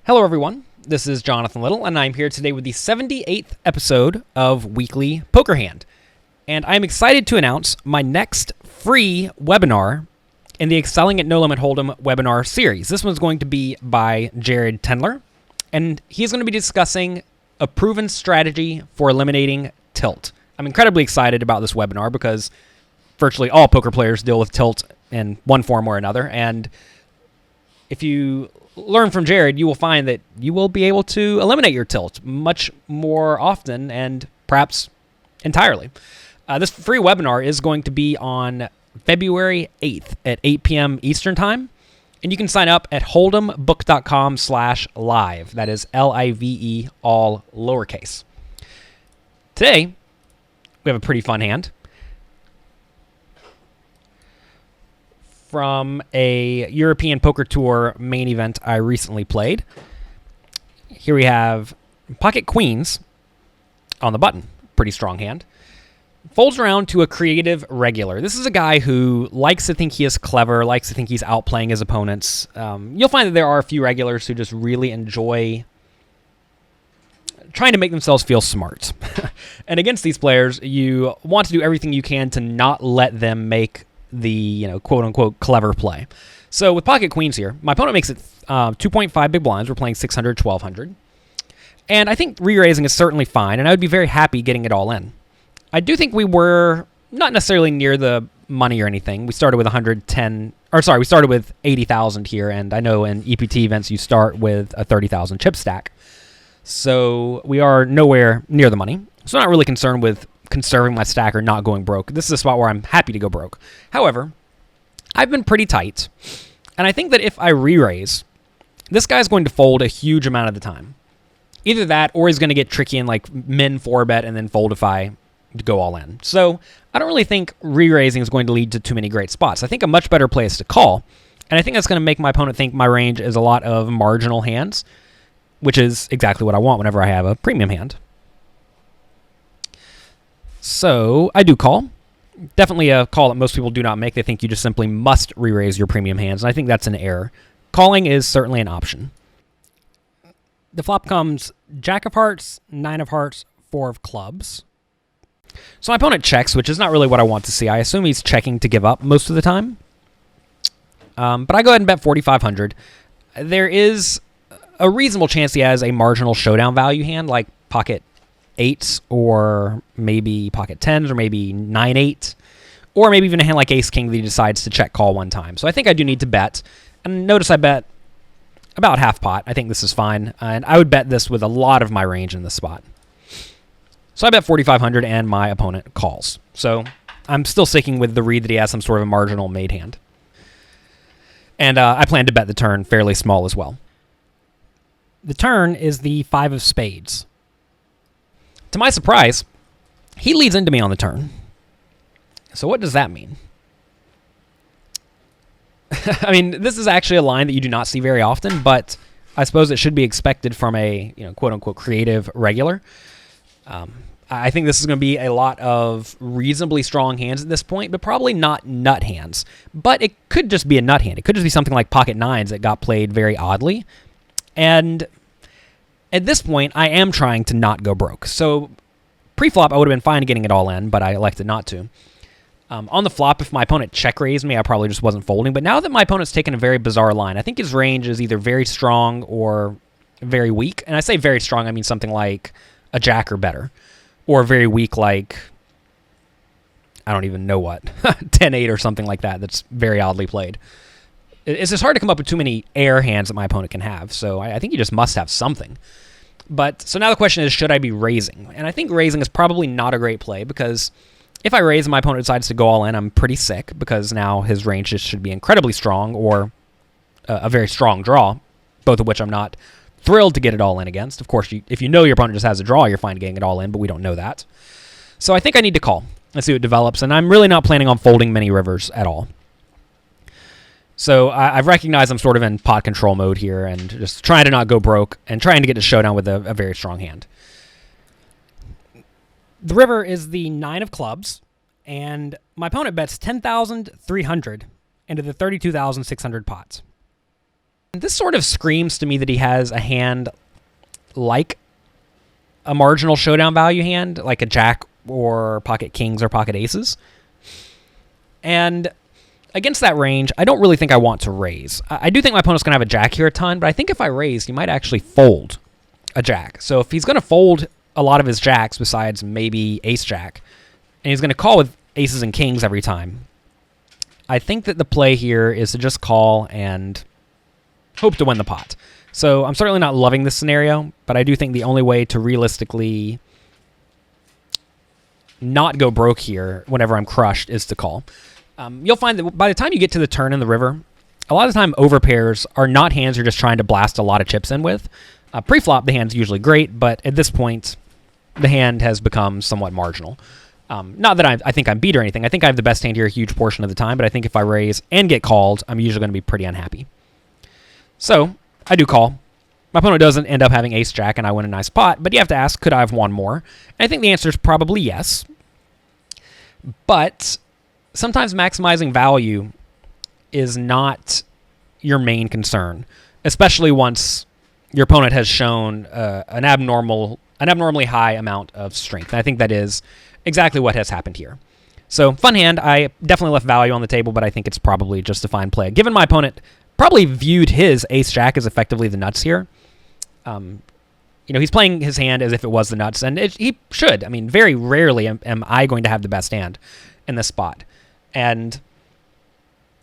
Hello, everyone. This is Jonathan Little, and I'm here today with the 78th episode of Weekly Poker Hand. And I'm excited to announce my next free webinar in the Excelling at No Limit Hold'em webinar series. This one's going to be by Jared Tendler, and he's going to be discussing a proven strategy for eliminating tilt. I'm incredibly excited about this webinar because virtually all poker players deal with tilt in one form or another, and if you learn from Jared, you will find that you will be able to eliminate your tilt much more often and perhaps entirely. This free webinar is going to be on February 8th at 8 p.m. Eastern Time, and you can sign up at holdembook.com/live. That is LIVE, all lowercase. Today, we have a pretty fun hand from a European Poker Tour main event I recently played. Here we have Pocket Queens on the button. Pretty strong hand. Folds around to a creative regular. This is a guy who likes to think he is clever, likes to think he's outplaying his opponents. You'll find that there are a few regulars who just really enjoy trying to make themselves feel smart. And against these players, you want to do everything you can to not let them make the, quote-unquote clever play. So with Pocket Queens here, my opponent makes it 2.5 big blinds. We're playing 600, 1200. And I think re-raising is certainly fine, and I would be very happy getting it all in. I do think we were not necessarily near the money or anything. We started with 80,000 here, and I know in EPT events you start with a 30,000 chip stack. So we are nowhere near the money. So I'm not really concerned with conserving my stack or not going broke. This is a spot where I'm happy to go broke. However, I've been pretty tight, and I think that if I re-raise, this guy's going to fold a huge amount of the time. Either that, or he's going to get tricky and like min 4-bet and then fold if I go all in. So I don't really think re-raising is going to lead to too many great spots. I think a much better play is to call, and I think that's going to make my opponent think my range is a lot of marginal hands, which is exactly what I want whenever I have a premium hand. So I do call. Definitely a call that most people do not make. They think you just simply must re-raise your premium hands, and I think that's an error. Calling is certainly an option. The flop comes Jack of Hearts, 9 of Hearts, 4 of Clubs. So my opponent checks, which is not really what I want to see. I assume he's checking to give up most of the time. But I go ahead and bet 4,500. There is a reasonable chance he has a marginal showdown value hand, like pocket 8s, or maybe pocket 10s, or maybe 9-8, or maybe even a hand like Ace King that he decides to check call one time. So I think I do need to bet. And notice I bet about half pot. I think this is fine. And I would bet this with a lot of my range in this spot. So I bet 4,500 and my opponent calls. So I'm still sticking with the read that he has some sort of a marginal made hand. And I plan to bet the turn fairly small as well. The turn is the 5 of spades. To my surprise, he leads into me on the turn. So what does that mean? I mean, this is actually a line that you do not see very often, but I suppose it should be expected from a, quote-unquote creative regular. I think this is going to be a lot of reasonably strong hands at this point, but probably not nut hands. But it could just be a nut hand. It could just be something like pocket 9s that got played very oddly. And at this point, I am trying to not go broke. So pre-flop, I would have been fine getting it all in, but I elected not to. On the flop, if my opponent check-raised me, I probably just wasn't folding. But now that my opponent's taken a very bizarre line, I think his range is either very strong or very weak. And I say very strong, I mean something like a jack or better. Or very weak like, I don't even know what, 10-8 or something like that that's very oddly played. It's just hard to come up with too many air hands that my opponent can have, so I think you just must have something. But so now the question is, should I be raising? And I think raising is probably not a great play, because if I raise and my opponent decides to go all in, I'm pretty sick, because now his range just should be incredibly strong or a very strong draw, both of which I'm not thrilled to get it all in against. Of course, if you know your opponent just has a draw, you're fine getting it all in, but we don't know that. So I think I need to call. Let's see what develops, and I'm really not planning on folding many rivers at all. So I've recognized I'm sort of in pot control mode here and just trying to not go broke and trying to get to showdown with a very strong hand. The river is the 9 of clubs, and my opponent bets 10,300 into the 32,600 pots. This sort of screams to me that he has a hand like a marginal showdown value hand, like a jack or pocket kings or pocket aces. And against that range, I don't really think I want to raise. I do think my opponent's going to have a jack here a ton, but I think if I raise, he might actually fold a jack. So if he's going to fold a lot of his jacks besides maybe ace jack, and he's going to call with aces and kings every time, I think that the play here is to just call and hope to win the pot. So I'm certainly not loving this scenario, but I do think the only way to realistically not go broke here whenever I'm crushed is to call. You'll find that by the time you get to the turn in the river, a lot of the time overpairs are not hands you're just trying to blast a lot of chips in with. Pre-flop, the hand's usually great, but at this point, the hand has become somewhat marginal. Not that I think I'm beat or anything. I think I have the best hand here a huge portion of the time, but I think if I raise and get called, I'm usually going to be pretty unhappy. So I do call. My opponent doesn't end up having ace-jack, and I win a nice pot, but you have to ask, could I have won more? And I think the answer is probably yes. But sometimes maximizing value is not your main concern, especially once your opponent has shown an abnormally high amount of strength. And I think that is exactly what has happened here. So fun hand. I definitely left value on the table, but I think it's probably just a fine play. Given my opponent probably viewed his ace-jack as effectively the nuts here. He's playing his hand as if it was the nuts, and he should. I mean, very rarely am I going to have the best hand in this spot. And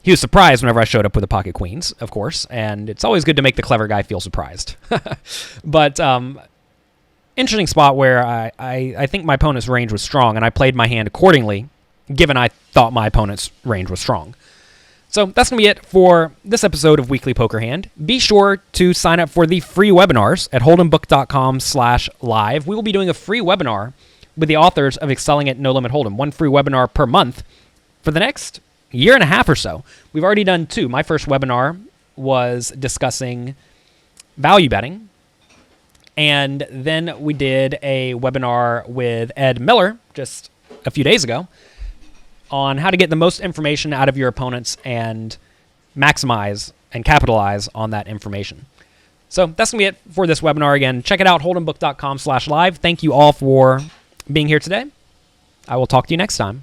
he was surprised whenever I showed up with the pocket queens, of course, and it's always good to make the clever guy feel surprised. But interesting spot where I think my opponent's range was strong, and I played my hand accordingly, given I thought my opponent's range was strong. So that's going to be it for this episode of Weekly Poker Hand. Be sure to sign up for the free webinars at holdembook.com/live. We will be doing a free webinar with the authors of Excelling at No Limit Hold'em, one free webinar per month for the next year and a half or so. We've already done 2. My first webinar was discussing value betting, and then we did a webinar with Ed Miller just a few days ago on how to get the most information out of your opponents and maximize and capitalize on that information. So that's going to be it for this webinar. Again, check it out, holdembook.com/live. Thank you all for being here today. I will talk to you next time.